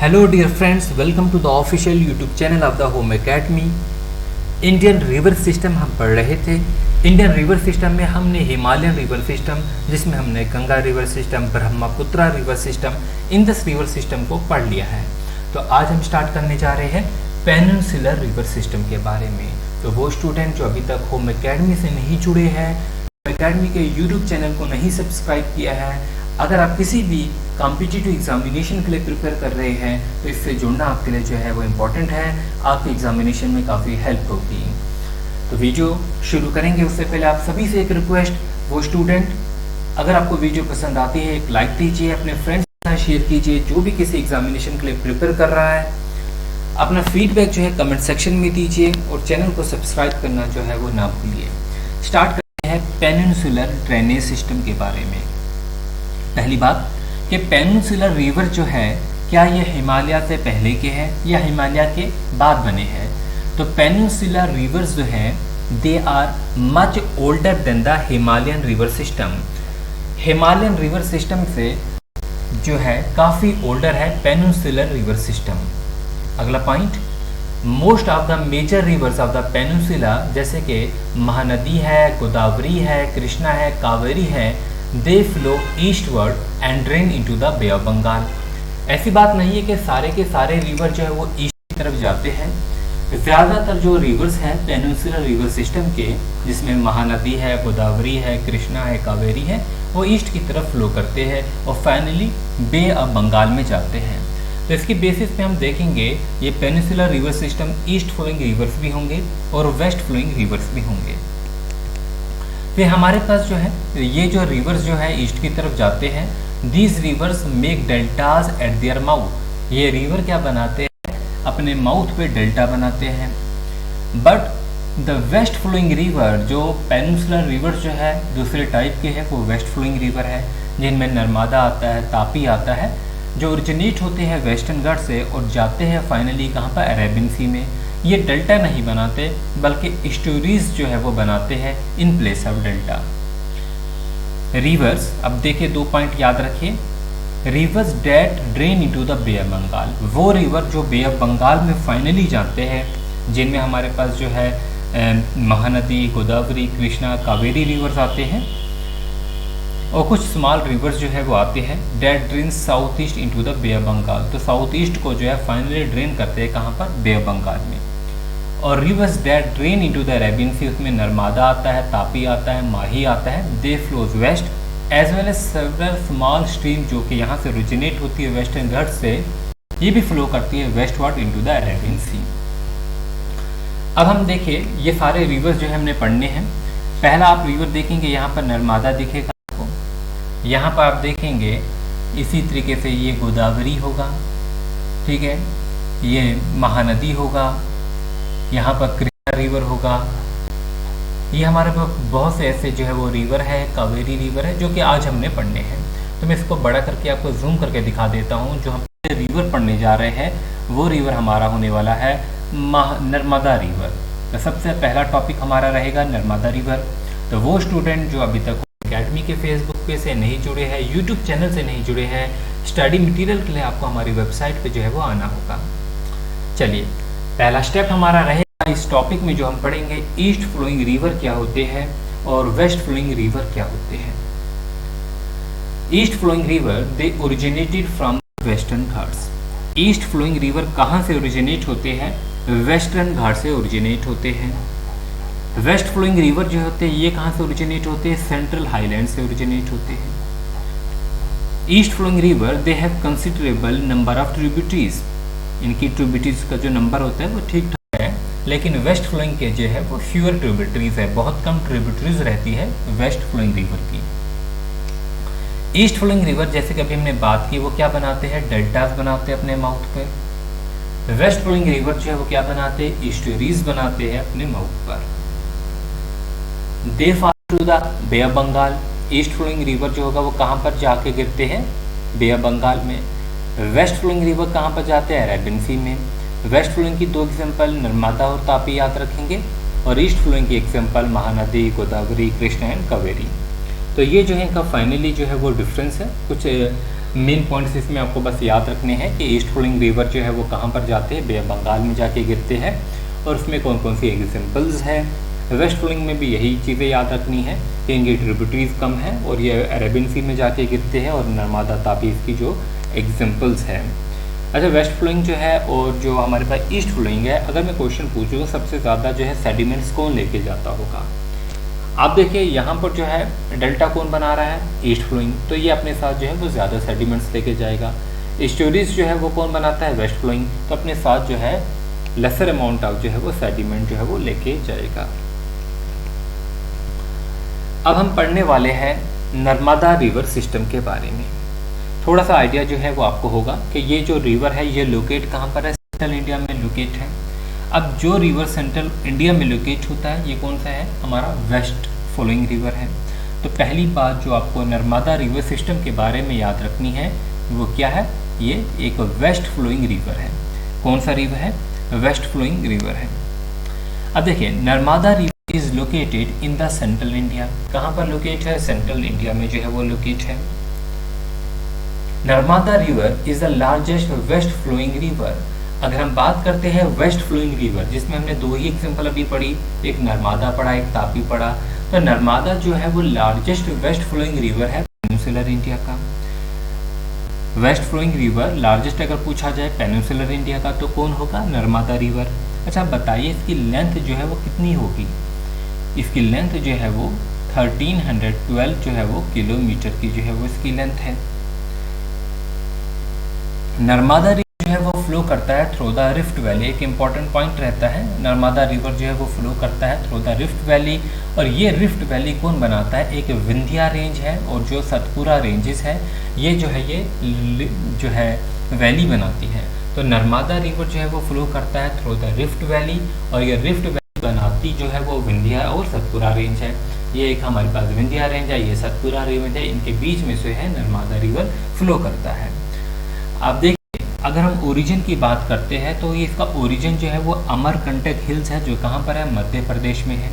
Hello dear friends, welcome to the official YouTube channel of the home academy. Indian river system हम पढ़ रहे थे। Indian river system में हमने Himalayan river system, जिसमें हमने Ganga river system, Brahmaputra river system, Indus river system को पढ़ लिया है। तो आज हम स्टार्ट करने जा रहे हैं पेनिनसुलर रिवर सिस्टम के बारे में। तो वो स्टूडेंट जो अभी तक होम एकेडमी से नहीं जुड़े हैं, होम एकेडमी के यूट्यूब चैनल को नहीं सब्सक्राइब किया है, अगर आप किसी भी कॉम्पिटिटिव एग्जामिनेशन के लिए प्रिपेयर कर रहे हैं तो इससे जुड़ना आपके लिए जो है वो इम्पोर्टेंट है। आपके एग्जामिनेशन में काफ़ी हेल्प होगी। तो वीडियो शुरू करेंगे उससे पहले आप सभी से एक रिक्वेस्ट, वो स्टूडेंट अगर आपको वीडियो पसंद आती है एक लाइक दीजिए, अपने फ्रेंड्स के साथ शेयर कीजिए जो भी किसी एग्जामिनेशन के लिए प्रिपेयर कर रहा है। अपना फीडबैक जो है कमेंट सेक्शन में दीजिए और चैनल को सब्सक्राइब करना जो है वो ना भूलिए। स्टार्ट करते हैं पेनिनसुलर ड्रेनेज सिस्टम के बारे में। पहली बात कि पेनिनसुलर रिवर जो है क्या ये हिमालय से पहले के हैं या हिमालय के बाद बने हैं। तो पेनिनसुलर रिवर्स जो है they are much older than the Himalayan river system. Himalayan river system से जो है काफ़ी ओल्डर है पेनिनसुलर रिवर सिस्टम। अगला point, most of the major rivers of the peninsula जैसे कि महानदी है, गोदावरी है, कृष्णा है, कावेरी है, they flow eastward and drain into the bay of Bengal. ऐसी बात नहीं है कि सारे के सारे रिवर जो है वो ईस्ट की तरफ जाते हैं। ज़्यादातर जो रिवर्स हैं पेनिनसुलर रिवर सिस्टम के, जिसमें महानदी है, गोदावरी है, कृष्णा है, कावेरी है, वो ईस्ट की तरफ फ्लो करते हैं और फाइनली बे ऑफ बंगाल में जाते हैं। तो इसकी बेसिस पे हम देखेंगे ये peninsular river system east flowing rivers भी होंगे और वेस्ट फ्लोइंग रिवर्स भी होंगे। फिर हमारे पास जो है ये जो रिवर्स जो है ईस्ट की तरफ जाते हैं, these rivers make deltas at their mouth. ये रिवर क्या बनाते हैं, अपने माउथ पे डेल्टा बनाते हैं। But the west flowing river, जो पेनिनसुलर रिवर जो है दूसरे टाइप के हैं, वो वेस्ट फ्लोइंग रिवर है जिनमें नर्मदा आता है, तापी आता है, जो ओरिजिनेट होते हैं वेस्टर्न घाट से और जाते हैं फाइनली कहाँ पर, अरेबियन सी में। ये डेल्टा नहीं बनाते बल्कि स्टोरीज जो है वो बनाते हैं in place of delta. Rivers, अब देखिए 2 पॉइंट याद रखिए। Rivers that drain into the bay of Bengal, वो रिवर जो बे ऑफ बंगाल में फाइनली जाते हैं, जिनमें हमारे पास जो है महानदी, गोदावरी, कृष्णा, कावेरी रिवर्स आते हैं और कुछ स्मॉल रिवर्स जो है वो आते हैं। That drain south east into the bay of Bengal, तो साउथ ईस्ट को जो है फाइनली ड्रेन करते हैं कहाँ पर, बे ऑफ बंगाल में। और rivers that drain into the Arabian sea, उसमें नर्मदा आता है, तापी आता है, माही आता है, they flows west as well as several small stream जो कि यहाँ से ओरिजिनेट होती है वेस्टर्न घाट से, ये भी फ्लो करती है वेस्टवर्ड इनटू द अरेबियन सी। अब हम देखिए ये सारे रिवर्स जो है हमने पढ़ने हैं। पहला आप रिवर देखेंगे, यहाँ पर नर्मदा दिखेगा आपको, यहाँ पर आप देखेंगे इसी तरीके से ये गोदावरी होगा, ठीक है, ये महानदी होगा, यहाँ पर कृष्णा रिवर होगा। ये हमारे पास बहुत से ऐसे जो है वो रिवर है, कावेरी रिवर है, जो कि आज हमने पढ़ने हैं। तो मैं इसको बड़ा करके आपको जूम करके दिखा देता हूँ। जो हम रिवर पढ़ने जा रहे हैं वो रिवर हमारा होने वाला है नर्मदा रिवर। तो सबसे पहला टॉपिक हमारा रहेगा नर्मदा रिवर। तो वो स्टूडेंट जो अभी तक एकेडमी के फेसबुक पे से नहीं जुड़े हैं, यूट्यूब चैनल से नहीं जुड़े हैं, स्टडी मटेरियल के लिए आपको हमारी वेबसाइट पे जो है वो आना होगा। चलिए पहला स्टेप हमारा रहेगा इस टॉपिक में जो हम पढ़ेंगे, ईस्ट फ्लोइंग रिवर क्या होते हैं और वेस्ट फ्लोइंग रिवर क्या होते हैं। East flowing river they originated from western Ghats. East flowing river कहाँ से ओरिजिनेट होते हैं, वेस्टर्न घाट से ओरिजिनेट होते हैं। वेस्ट फ्लोइंग रिवर जो होते हैं ये कहाँ से ओरिजिनेट होते हैं, सेंट्रल हाईलैंड से ओरिजिनेट होते हैं। East flowing river they have considerable number of tributaries, इनकी ट्रिब्यूटरीज का जो नंबर होता है वो ठीक ठाक है, लेकिन वेस्ट फ्लोइंग के जो है वो फ्यूअर ट्रिब्यूटरीज है, बहुत कम ट्रिब्यूटरीज रहती है वेस्ट फ्लोइंग रिवर की। ईस्ट फ्लोइंग रिवर जैसे कि अभी हमने बात की वो क्या बनाते हैं, डेल्टास बनाते हैं अपने माउथ पे। वेस्ट फ्लोइंग रिवर जो है वो क्या बनाते हैं, ईस्टरीज बनाते हैं अपने माउथ पर। They fall to the bay of Bengal, east flowing river जो होगा वो कहाँ पर जाके गिरते हैं, बे ऑफ बंगाल में। वेस्ट फ्लोइंग रिवर कहाँ पर जाते हैं, अरेबियन सी में। वेस्ट फ्लोइंग की 2 एग्जाम्पल नर्मदा और तापी याद रखेंगे और ईस्ट फ्लोइंग की एग्जाम्पल महानदी, गोदावरी, कृष्णा एंड कावेरी। तो ये जो है इनका फाइनली जो है वो डिफरेंस है। कुछ मेन पॉइंट्स इसमें आपको बस याद रखने हैं कि ईस्ट फ्लोइंग रिवर जो है वो कहाँ पर जाते हैं, बे ऑफ बंगाल में जाके गिरते हैं, और उसमें कौन कौन सी एग्जाम्पल्स हैं। वेस्ट फ्लोइंग में भी यही चीज़ें याद रखनी है कि इनकी ट्रिब्यूटरीज कम है और ये अरेबियन सी में जाके गिरते हैं, और नर्मदा तापी इसकी जो एग्जाम्पल्स हैं। अच्छा, वेस्ट फ्लोइंग जो है और जो हमारे पास ईस्ट फ्लोइंग है, अगर मैं क्वेश्चन पूछूँ सबसे ज़्यादा जो है सेडिमेंट्स कौन लेके जाता होगा। आप देखिए यहाँ पर जो है डेल्टा कौन बना रहा है, ईस्ट फ्लोइंग, तो ये अपने साथ जो है वो ज़्यादा सेडिमेंट्स लेके जाएगा। स्टोरीज जो है वो कौन बनाता है, वेस्ट फ्लोइंग, तो अपने साथ जो है लेसर अमाउंट ऑफ जो है वो सेडिमेंट जो है वो लेके जाएगा। अब हम पढ़ने वाले हैं नर्मदा रिवर सिस्टम के बारे में। थोड़ा सा आइडिया जो है वो आपको होगा कि ये जो रिवर है ये लोकेट कहाँ पर है, सेंट्रल इंडिया में लोकेट है। अब जो रिवर सेंट्रल इंडिया में लोकेट होता है ये कौन सा है, हमारा वेस्ट फ्लोइंग रिवर है। तो पहली बात जो आपको नर्मदा रिवर सिस्टम के बारे में याद रखनी है वो क्या है, ये एक वेस्ट फ्लोइंग रिवर है। कौन सा रिवर है, वेस्ट फ्लोइंग रिवर है। अब देखिए Narmada river is located in the central India, कहाँ पर लोकेट है, सेंट्रल इंडिया में जो है वो लोकेट है। Narmada river is the largest west flowing river. अगर हम बात करते हैं वेस्ट फ्लोइंग रिवर, जिसमें हमने दो ही एग्जाम्पल अभी पढ़ी, एक नर्मदा पढ़ा, एक तापी पढ़ा, तो नर्मदा जो है वो लार्जेस्ट वेस्ट फ्लोइंग रिवर है पेनिनसुलर इंडिया का। वेस्ट फ्लोइंग रिवर लार्जेस्ट अगर पूछा जाए पेनिनसुलर इंडिया का तो कौन होगा, नर्मदा रिवर। अच्छा बताइए इसकी लेंथ जो है वो कितनी होगी, इसकी लेंथ जो है वो 1312 जो है वो किलोमीटर की जो है वो इसकी लेंथ है। नर्मदा रिवर जो है वो फ्लो करता है थ्रू द रिफ्ट वैली। एक इम्पॉर्टेंट पॉइंट रहता है, नर्मदा रिवर जो है वो फ्लो करता है थ्रू द रिफ्ट वैली, और ये रिफ्ट वैली कौन बनाता है, एक विंध्या रेंज है और जो सतपुरा रेंजेस है ये जो है ये जो है वैली बनाती है। तो नर्मदा रिवर जो है वो फ्लो करता है थ्रू द रिफ्ट वैली, और ये रिफ्ट वैली बनाती जो है वो विंध्या और सतपुरा रेंज है। ये एक हमारे पास विंध्या रेंज है, ये सतपुरा रेंज है, इनके बीच में से है नर्मदा रिवर फ्लो करता है। आप देखिए अगर हम ओरिजिन की बात करते हैं तो ये इसका ओरिजिन जो है वो अमरकंटक हिल्स है, जो कहाँ पर है, मध्य प्रदेश में है।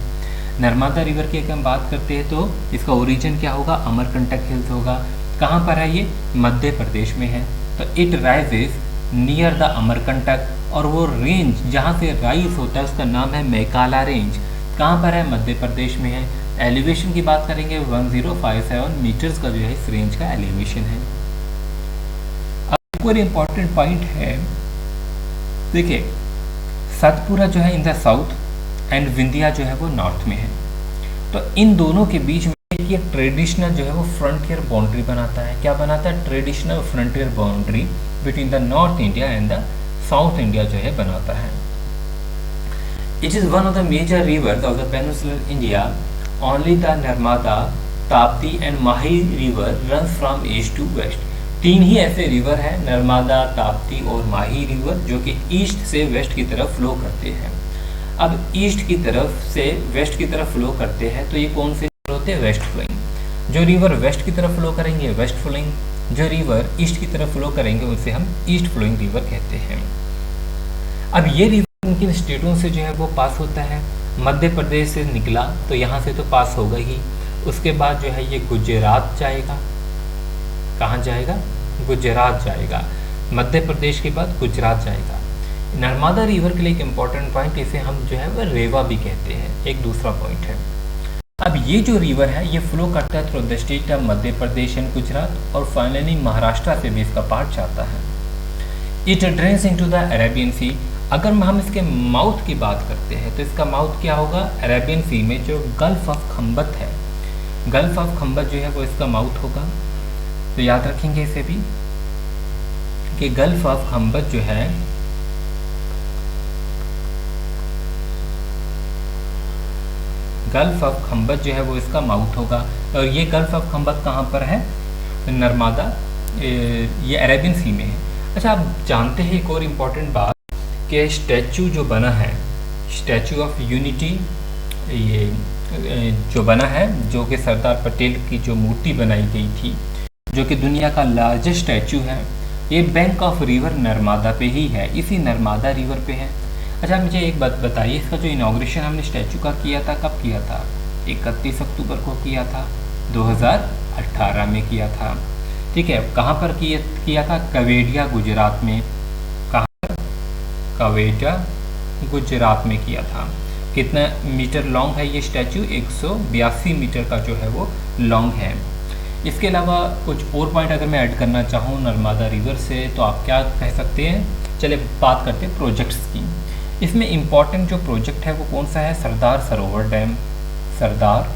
नर्मदा रिवर की अगर हम बात करते हैं तो इसका ओरिजिन क्या होगा, अमरकंटक हिल्स होगा। कहाँ पर है ये, मध्य प्रदेश में है। तो it rises near the Amarkantak, और वो रेंज जहाँ से राइज होता है उसका नाम है मैकाला रेंज। कहाँ पर है, मध्य प्रदेश में है। एलिवेशन की बात करेंगे 1057 मीटर्स का जो है इस रेंज का एलिवेशन है। और इम्पॉर्टेंट पॉइंट है, देखिए सतपुरा जो है in the south and Vindhya जो है वो नॉर्थ में है। तो इन दोनों के बीच में एक ट्रेडिशनल जो है वो फ्रंटियर बाउंड्री बनाता है। क्या बनाता है, traditional frontier boundary between the north India and the south India जो है बनाता है। It is one of the major rivers of the peninsular India. Only the Narmada, Tapti and Mahi river runs from east to west. तीन ही ऐसे river हैं, नर्मदा, ताप्ती और माही river, जो कि ईस्ट से वेस्ट की तरफ फ्लो करते हैं। अब ईस्ट की तरफ से वेस्ट की तरफ फ्लो करते हैं तो ये कौन से रिवर होते हैं, वेस्ट फ्लोइंग। जो रिवर वेस्ट की तरफ फ्लो करेंगे वेस्ट फ्लोइंग, जो रिवर ईस्ट की तरफ फ्लो करेंगे उसे हम ईस्ट फ्लोइंग रिवर कहते हैं। अब ये रिवर किन स्टेटों से जो है वो पास होता है, मध्य प्रदेश से निकला तो यहाँ से तो पास होगा ही, उसके बाद जो है ये गुजरात जाएगा। कहाँ जाएगा, गुजरात जाएगा। मध्य प्रदेश के बाद गुजरात जाएगा। नर्मदा रिवर के लिए एक इम्पॉर्टेंट पॉइंट, इसे हम जो है वह रेवा भी कहते हैं, एक दूसरा पॉइंट है। अब ये जो रिवर है ये फ्लो करता है through the state of Madhya Pradesh and Gujarat, और फाइनली महाराष्ट्र से भी इसका पार्ट जाता है। It drains into the Arabian sea. अगर हम इसके माउथ की बात करते हैं तो इसका माउथ क्या होगा, अरेबियन सी में जो गल्फ ऑफ खंबत है, गल्फ ऑफ खंबत जो है वो इसका माउथ होगा। तो याद रखेंगे इसे भी कि गल्फ ऑफ खंबत जो है गल्फ ऑफ खंबत जो है वो इसका माउथ होगा। और ये गल्फ ऑफ खंबत कहाँ पर है, नर्मदा, ये अरेबियन सी में है। अच्छा आप जानते हैं एक और इम्पॉर्टेंट बात कि स्टैचू जो बना है, स्टैचू ऑफ यूनिटी, ये जो बना है, जो कि सरदार पटेल की जो मूर्ति बनाई गई थी, जो कि दुनिया का लार्जेस्ट स्टैचू है, ये बैंक ऑफ रिवर नर्मदा पे ही है, इसी नर्मदा रिवर पे है। अच्छा मुझे एक बात बताइए, इसका जो इनाग्रेशन हमने स्टैचू का किया था, कब किया था, 31 अक्टूबर को किया था, 2018 में किया था। ठीक है, कहाँ पर किया था? कवेडिया गुजरात में। कहाँ पर? कवेडिया गुजरात में किया था। कितना मीटर लॉन्ग है ये स्टैचू? 182 मीटर का जो है वो लॉन्ग है। इसके अलावा कुछ और पॉइंट अगर मैं ऐड करना चाहूँ नर्मदा रिवर से तो आप क्या कह सकते हैं? चलिए बात करते हैं प्रोजेक्ट्स की। इसमें इम्पॉर्टेंट जो प्रोजेक्ट है वो कौन सा है? सरदार सरोवर डैम। सरदार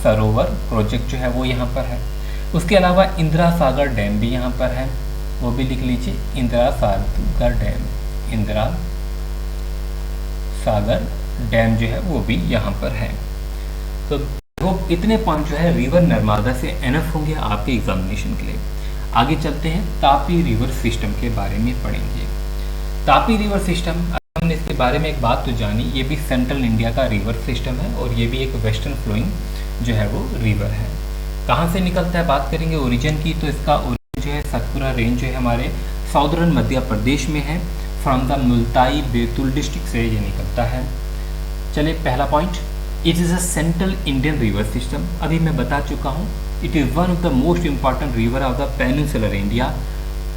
सरोवर प्रोजेक्ट जो है वो यहाँ पर है। उसके अलावा इंदिरा सागर डैम भी यहाँ पर है, वो भी लिख लीजिए, इंदिरा सागर डैम। इंदिरा सागर डैम जो है वो भी यहाँ पर है। तो वो इतने पॉइंट जो है रिवर नर्मदा से एनफ होंगे आपके एग्जामिनेशन के लिए। आगे चलते हैं, तापी रिवर सिस्टम के बारे में पढ़ेंगे। तापी रिवर सिस्टम, हमने इसके बारे में एक बात तो जानी, ये भी सेंट्रल इंडिया का रिवर सिस्टम है और ये भी एक वेस्टर्न फ्लोइंग जो है वो रिवर है। कहाँ से निकलता है? बात करेंगे ओरिजिन की, तो इसका ओरिजिन जो है सतपुरा रेंज जो है हमारे साउदर्न मध्य प्रदेश में है। From the Multai Betul district से ये निकलता है। चलिए पहला point, it is a central Indian river system. अभी मैं बता चुका हूँ, it is one of the most important river of the peninsular India.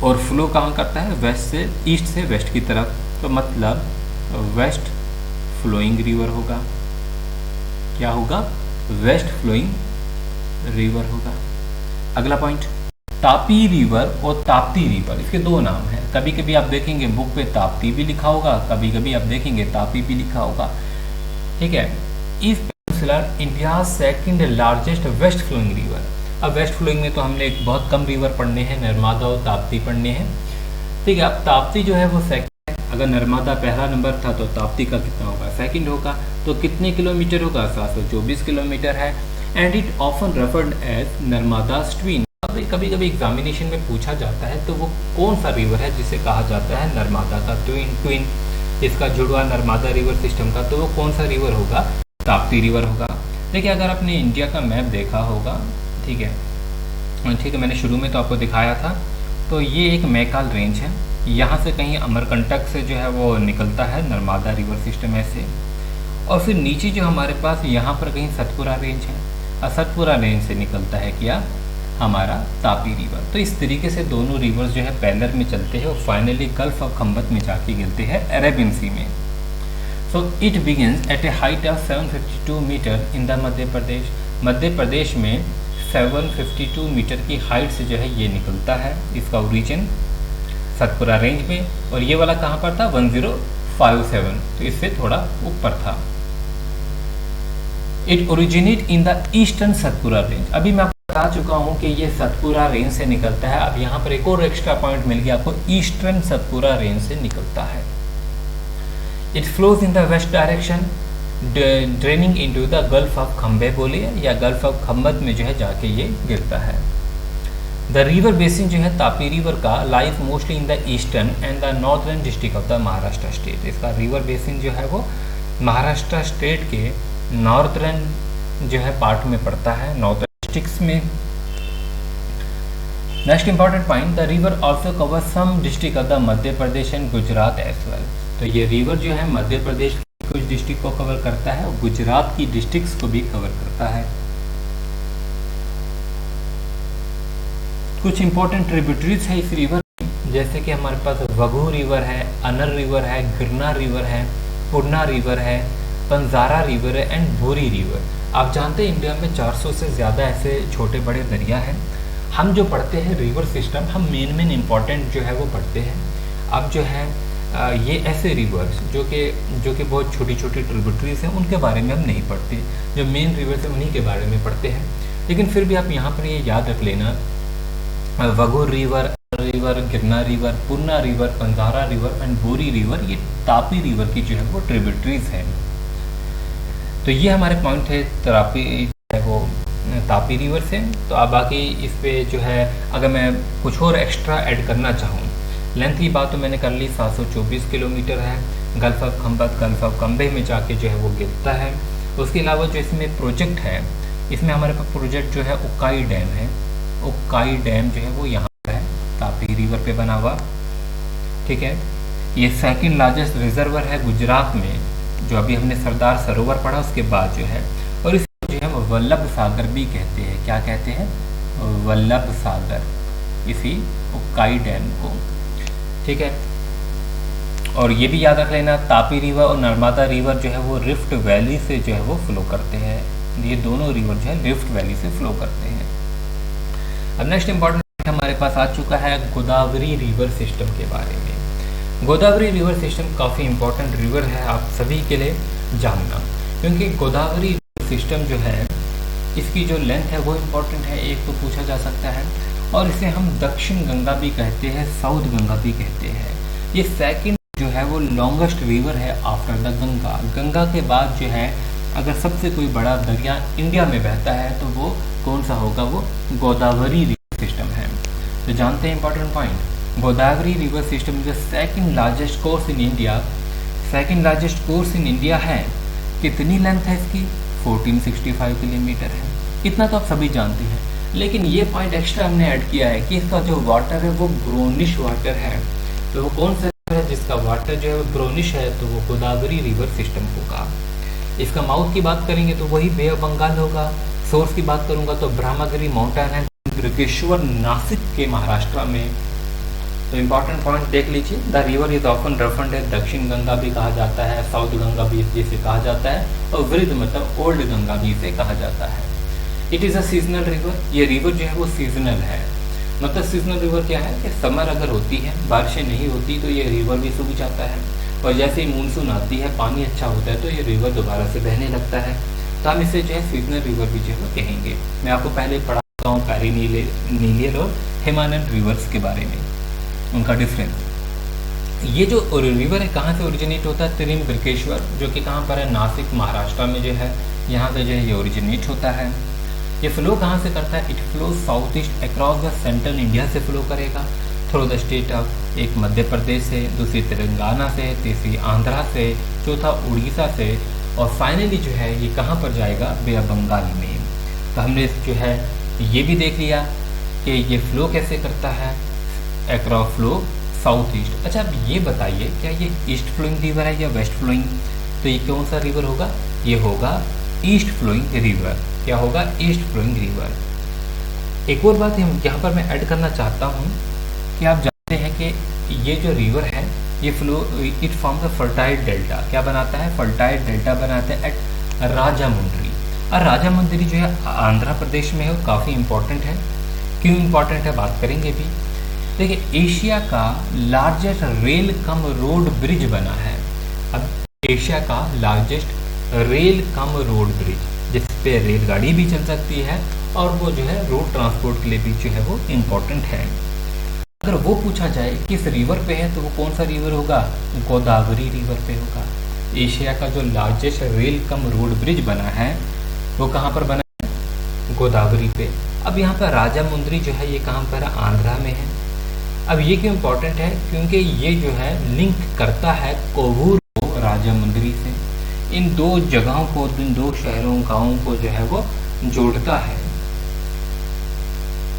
और फ्लो कहाँ करता है? वेस्ट से ईस्ट से वेस्ट की तरफ, तो मतलब वेस्ट फ्लोइंग रिवर होगा। क्या होगा? वेस्ट फ्लोइंग रिवर होगा। अगला पॉइंट, तापी रिवर और ताप्ती रिवर, इसके दो नाम हैं। कभी कभी आप देखेंगे बुक पे ताप्ती भी लिखा होगा, कभी कभी आप देखेंगे तापी भी लिखा होगा। ठीक है, इस peninsular India second largest west flowing river. अब वेस्ट फ्लोइंग में तो हमने एक बहुत कम रिवर पढ़ने हैं, नर्मदा और ताप्ती पढ़ने हैं। ठीक है, अब ताप्ती जो है वो सेकंड है। अगर नर्मदा पहला नंबर था तो ताप्ती का कितना होगा? सेकंड होगा। तो कितने किलोमीटर होगा? 724 किलोमीटर है। And it often referred as Narmada's twin. कभी कभी एग्जामिनेशन में पूछा जाता है तो वो कौन सा रिवर है जिसे कहा जाता है नर्मदा का ट्विन, इसका जुड़वा नर्मदा रिवर सिस्टम का, तो वो कौन सा रिवर होगा? ताप्ती रिवर होगा। देखिए, अगर आपने इंडिया का मैप देखा होगा, ठीक है, मैंने शुरू में तो आपको दिखाया था, तो ये एक मैकाल रेंज है, यहाँ से कहीं अमरकंटक से जो है वो निकलता है नर्मदा रिवर सिस्टम ऐसे, और फिर नीचे जो हमारे पास यहाँ पर कहीं सतपुरा रेंज है, और सतपुरा रेंज से निकलता है क्या? हमारा तापी रिवर। तो इस तरीके से दोनों रिवर्स जो है पैरेलल में चलते हैं और फाइनली गल्फ ऑफ खंबत में जाके गिरते हैं अरेबियन सी में। So it begins at a height of 752 metre in the Madhya Pradesh. Madhya Pradesh में 752 मीटर की हाइट से जो है ये निकलता है। इसका ओरिजिन सतपुरा रेंज में, और ये वाला कहाँ पर था? 1057, तो इससे थोड़ा ऊपर था। It originate in the eastern Satpura range. अभी मैं आपको बता चुका हूँ कि ये सतपुरा रेंज से निकलता है। अब यहाँ पर एक और एक्स्ट्रा पॉइंट मिल गया आपको, ईस्टर्न सतपुरा रेंज से निकलता है। It flows in the west direction draining into the gulf of खंबे बोलिए, या गल्फ ऑफ खंबत में जो है जाके ये गिरता है। द रिवर बेसिन जो है तापी रिवर का lies mostly in the eastern and the northern district of the Maharashtra state. इसका रिवर बेसिन जो है वो महाराष्ट्र स्टेट के नॉर्थर्न जो है पार्ट में पड़ता है, नॉर्थर्न डिस्ट्रिक्ट्स में। Next important point, the river also cover some district of the Madhya Pradesh and Gujarat as well. तो ये रिवर जो है मध्य प्रदेश की कुछ डिस्ट्रिक्ट को कवर करता है और गुजरात की डिस्ट्रिक्ट्स को भी कवर करता है। कुछ इंपॉर्टेंट ट्रिब्यूटरीज है इस रिवर, जैसे कि हमारे पास वघू रिवर है, अनर रिवर है, गिरना रिवर है, पूर्णा रिवर है, पंजारा रिवर है एंड भूरी रिवर। आप जानते हैं इंडिया में 400 से ज़्यादा ऐसे छोटे बड़े दरिया हैं। हम जो पढ़ते हैं रिवर सिस्टम, हम मेन इंपॉर्टेंट जो है वो पढ़ते हैं। अब जो है ये ऐसे रिवर्स जो कि बहुत छोटी छोटी ट्रिब्यूटरीज हैं, उनके बारे में हम नहीं पढ़ते। जो मेन रिवर्स हैं उन्हीं के बारे में पढ़ते हैं। लेकिन फिर भी आप यहाँ पर ये याद रख लेना, वघूर रिवर, गिरना river, Purna river, Panjara river and बोरी रिवर, ये तापी रिवर की जो है वो ट्रिब्यूटरीज हैं। तो ये हमारे पॉइंट है तापी रिवर से। तो अब बाकी इस पे जो है अगर मैं कुछ और एक्स्ट्रा ऐड करना चाहूँ, लेंथ की बात तो मैंने कर ली, 724 किलोमीटर है। Gulf of Khambhat, gulf of Cambay में जाके जो है वो गिरता है। उसके अलावा जो इसमें प्रोजेक्ट है, इसमें हमारे पास प्रोजेक्ट जो है उक्काई डैम है। उक्काई डैम जो है वो यहाँ पर है, तापी रिवर पे बना हुआ। ठीक है, ये सेकंड लार्जेस्ट रिजर्वर है गुजरात में, जो अभी हमने सरदार सरोवर पढ़ा उसके बाद जो है, और इसको जो है वो वल्लभ सागर भी कहते हैं। क्या कहते हैं? वल्लभ सागर, इसी उक्काई डैम को। ठीक है, और ये भी याद रख लेना, तापी रिवर और नर्मदा रिवर जो है वो रिफ्ट वैली से जो है वो फ्लो करते हैं। ये दोनों रिवर जो है रिफ्ट वैली से फ्लो करते हैं। अब नेक्स्ट इंपॉर्टेंट हमारे पास आ चुका है गोदावरी रिवर सिस्टम के बारे में। गोदावरी रिवर सिस्टम काफ़ी इंपॉर्टेंट रिवर है आप सभी के लिए जानना, क्योंकि गोदावरी रिवर सिस्टम जो है इसकी जो लेंथ है वो इम्पोर्टेंट है, एक तो पूछा जा सकता है। और इसे हम दक्षिण गंगा भी कहते हैं, साउथ गंगा भी कहते हैं। ये सेकंड जो है वो लॉन्गेस्ट रिवर है आफ्टर द गंगा। गंगा के बाद जो है अगर सबसे कोई बड़ा दरिया इंडिया में बहता है तो वो कौन सा होगा? वो गोदावरी रिवर सिस्टम है। तो जानते हैं important point, Godavari river system is the second largest course in India. Second largest course in India है। कितनी लेंथ है इसकी? 1465 किलोमीटर है। इतना तो आप सभी जानते हैं, लेकिन ये पॉइंट एक्स्ट्रा हमने ऐड किया है कि इसका जो वाटर है वो ब्रोनिश वाटर है। तो वो कौन सा रिवर है जिसका वाटर जो है वो ब्रोनिश है? तो वो गोदावरी रिवर सिस्टम होगा। इसका माउथ की बात करेंगे तो वही बे ऑफ बंगाल होगा। सोर्स की बात करूंगा तो ब्रह्मगिरी माउंटेन है त्रिकेश्वर, नासिक के महाराष्ट्र में। तो इम्पॉर्टेंट पॉइंट देख लीजिए, the river is often referred है, दक्षिण गंगा भी कहा जाता है, साउथ गंगा भी इसे कहा जाता है, और वृद्ध मतलब ओल्ड गंगा भी इसे कहा जाता है। It is a seasonal river. ये रिवर जो है वो सीजनल है। मतलब सीजनल रिवर क्या है कि समर अगर होती है, बारिशें नहीं होती तो ये रिवर भी सूख जाता है, और जैसे ही मानसून आती है, पानी अच्छा होता है तो ये रिवर दोबारा से बहने लगता है। तो हम इसे जो है सीजनल रिवर भी जो है वो कहेंगे। मैं आपको पहले पढ़ाता हूँ पेरिनीलियल और हिमालयन रिवर्स के बारे में, उनका डिफरेंस। ये जो रिवर है कहाँ से ओरिजिनेट होता है? त्रिम्बकेश्वर, जो कि कहाँ पर है? नासिक महाराष्ट्र में जो है, यहाँ से जो है ये ओरिजिनेट होता है। ये फ्लो कहाँ से करता है? It flow south east across the central India से फ्लो करेगा थ्रू द स्टेट ऑफ, एक मध्य प्रदेश से, दूसरी तेलंगाना से, तीसरी आंध्रा से, चौथा उड़ीसा से, और फाइनली जो है ये कहाँ पर जाएगा? बे ऑफ बंगाल में। तो हमने जो है ये भी देख लिया कि ये फ्लो कैसे करता है, अक्रॉस फ्लो साउथ ईस्ट। अच्छा, अब ये बताइए क्या ये ईस्ट फ्लोइंग रिवर है या वेस्ट फ्लोइंग? तो ये कौन सा रिवर होगा? ये होगा ईस्ट फ्लोइंग रिवर। क्या होगा? East flowing river. एक और बात यहाँ पर मैं ऐड करना चाहता हूँ कि आप जानते हैं कि ये जो रिवर है ये flow it forms a fertile delta. क्या बनाता है? फर्टाइल डेल्टा बनाते हैं एट राजामुंद्री। और राजामुंद्री जो है आंध्र प्रदेश में है, वो काफ़ी इंपॉर्टेंट है। क्यों इंपॉर्टेंट है बात करेंगे भी। देखिए, एशिया का largest rail cum road bridge बना है। अब एशिया का largest rail cum road bridge, जिस पे रेलगाड़ी भी चल सकती है और वो जो है रोड ट्रांसपोर्ट के लिए भी जो है वो इम्पोर्टेंट है। अगर वो पूछा जाए किस रिवर पे है तो वो कौन सा रिवर होगा? गोदावरी रिवर पे होगा। एशिया का जो largest rail cum road bridge बना है वो कहाँ पर बना है? गोदावरी पे। अब यहाँ पर राजामुंद्री जो है ये कहाँ पर है? आंध्रा में है। अब ये क्यों इम्पोर्टेंट है? क्योंकि ये जो है लिंक करता है कोवूर को राजामुंद्री से। इन दो जगहों को, इन दो शहरों गांवों को जो है वो जोड़ता है।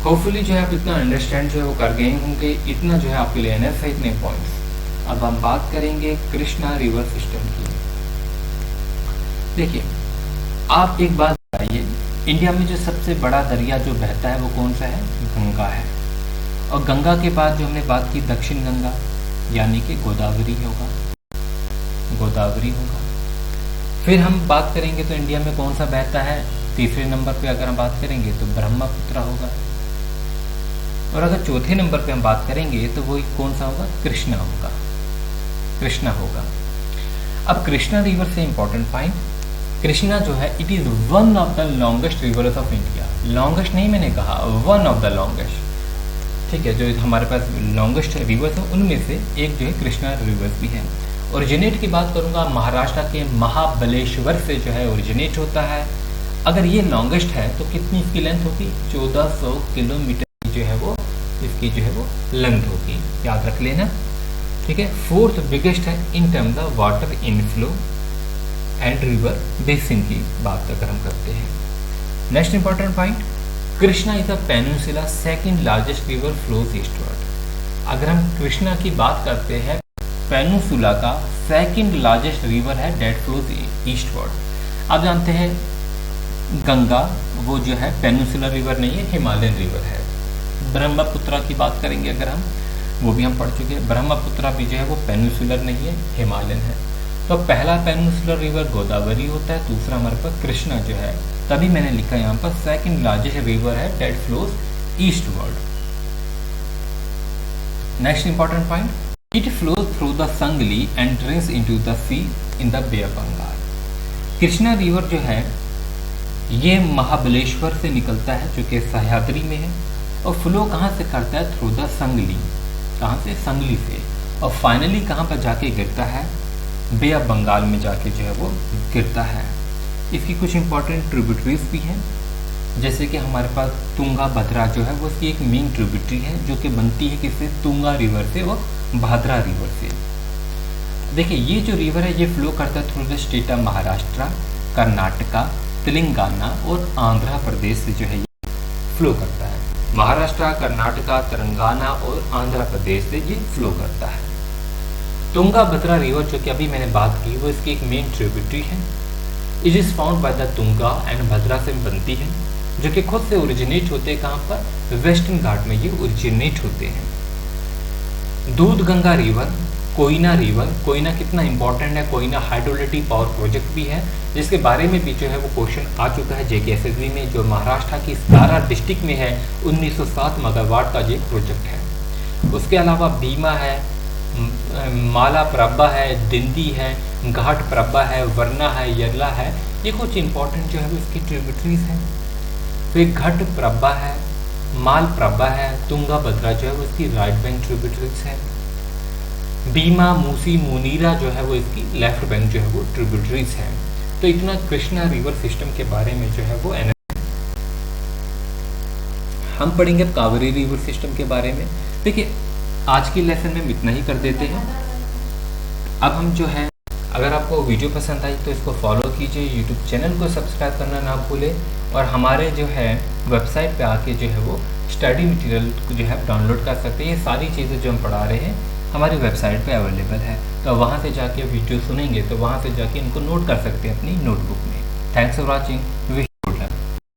होपफुली जो है आप इतना अंडरस्टैंड जो है वो कर गए होंगे। इतना जो है आपके लिए एनएफ है, इतने पॉइंट्स। अब हम बात करेंगे कृष्णा रिवर सिस्टम की। देखिए, आप एक बात बताइए, इंडिया में जो सबसे बड़ा दरिया जो बहता है वो कौन सा है? गंगा है। और गंगा के बाद जो हमने बात की दक्षिण गंगा, यानी कि गोदावरी होगा, गोदावरी होगा। फिर हम बात करेंगे तो इंडिया में कौन सा बहता है? तीसरे नंबर पे अगर हम बात करेंगे तो ब्रह्मपुत्र होगा। और अगर चौथे नंबर पे हम बात करेंगे तो वो कौन सा होगा? कृष्णा होगा, कृष्णा होगा। अब कृष्णा रिवर से इंपॉर्टेंट पॉइंट, कृष्णा जो है it is one of the longest reverse of India. Longest नहीं मैंने कहा, वन ऑफ द लॉन्गेस्ट। ठीक है, जो हमारे पास लॉन्गेस्ट रिवर्स है उनमें से एक जो है कृष्णा रिवर्स भी है। ओरिजिनेट की बात करूंगा, महाराष्ट्र के महाबलेश्वर से जो है ओरिजिनेट होता है। अगर ये लॉन्गेस्ट है तो कितनी इसकी लेंथ होगी? 1400 किलोमीटर जो है वो इसकी जो है वो लेंथ होगी, याद रख लेना। ठीक है, फोर्थ बिगेस्ट है in terms of water inflow and river basin की बात अगर हम करते हैं। Next important point, Krishna is a peninsula, second largest river flows eastward. अगर हम कृष्णा की बात करते हैं, पेनिनसुला का सेकंड लार्जेस्ट रिवर है डेट फ्लोज ईस्टवर्ड। आप जानते हैं गंगा वो जो है पेनिनसुलर रिवर नहीं है, हिमालयन रिवर है। ब्रह्मपुत्रा की बात करेंगे अगर हम, वो भी हम पढ़ चुके हैं। ब्रह्मपुत्रा भी जो है वो पेनिनसुलर नहीं है, हिमालयन है। तो पहला पेनिनसुलर रिवर गोदावरी होता है, दूसरा हमारे पास कृष्णा जो है। तभी मैंने लिखा यहाँ पर सेकंड लार्जेस्ट रिवर है that flows eastward. Next important point, it flows through the Sangli and drains into the sea in the bay of Bengal. Krishna river जो है ये महाबलेश्वर से निकलता है जो कि सह्याद्री में है, और फ्लो कहाँ से करता है? Through the Sangli. कहाँ से? संगली से। और फाइनली कहाँ पर जाके गिरता है? बे ऑफ बंगाल में जाके जो है वो गिरता है। इसकी कुछ इंपॉर्टेंट ट्रिब्यूटरीज भी हैं, जैसे कि हमारे पास तुंगा भद्रा जो है वो इसकी एक मेन ट्रिब्यूटरी है जो कि बनती है किससे? तुंगा रिवर से और भाद्रा रिवर से। देखिए ये जो रिवर है ये फ्लो करता है through the state of Maharashtra, Karnataka, Telangana और आंध्र प्रदेश से जो है ये फ्लो करता है। महाराष्ट्र, कर्नाटका, तेलंगाना और आंध्र प्रदेश से ये फ्लो करता है। तुंगा भद्रा रिवर जो कि अभी मैंने बात की वो इसकी एक मेन ट्रिब्यूटरी है। It is found by the Tunga and Bhadra से बनती है, जो कि खुद से ओरिजिनेट होते हैं कहाँ पर? वेस्टर्न घाट में ये ओरिजिनेट होते हैं। दूध गंगा रिवर, कोयना रिवर, कोयना कितना इंपॉर्टेंट है, कोयना हाइड्रोइलेक्ट्रिक पावर प्रोजेक्ट भी है जिसके बारे में भी जो है वो क्वेश्चन आ चुका है JKSSB में, जो महाराष्ट्र की सारा डिस्ट्रिक्ट में है। 1907 मेगावाट का ये प्रोजेक्ट है। उसके अलावा भीमा है, माला प्रभा है, दिंदी है, घाट प्रभा है, वरना है, यरला है। ये कुछ इंपॉर्टेंट जो है वो इसकी ट्रिब्यूटरीज हैं। फिर घट प्रभा है, माल प्रभा है, तुंगा भद्रा जो है वो इसकी राइट बैंक ट्रिब्यूटरीज है। भीमा, मूसी, मुनीरा जो है वो इसकी लेफ्ट बैंक जो है वो ट्रिब्यूटरीज है। तो इतना कृष्णा रिवर सिस्टम के बारे में जो है वो हम पढ़ेंगे अब कावेरी रिवर सिस्टम के बारे में। देखिए आज की लेसन में हम इतना ही कर देते हैं। अब हम जो है, अगर आपको वीडियो पसंद आई तो इसको फॉलो कीजिए, यूट्यूब चैनल को सब्सक्राइब करना ना भूलें, और हमारे जो है वेबसाइट पे आके जो है वो स्टडी मटेरियल जो है डाउनलोड कर सकते हैं। ये सारी चीज़ें जो हम पढ़ा रहे हैं हमारी वेबसाइट पे अवेलेबल है, तो वहाँ से जाके वीडियो सुनेंगे तो वहाँ से जाके इनको नोट कर सकते हैं अपनी नोटबुक में। Thanks for watching.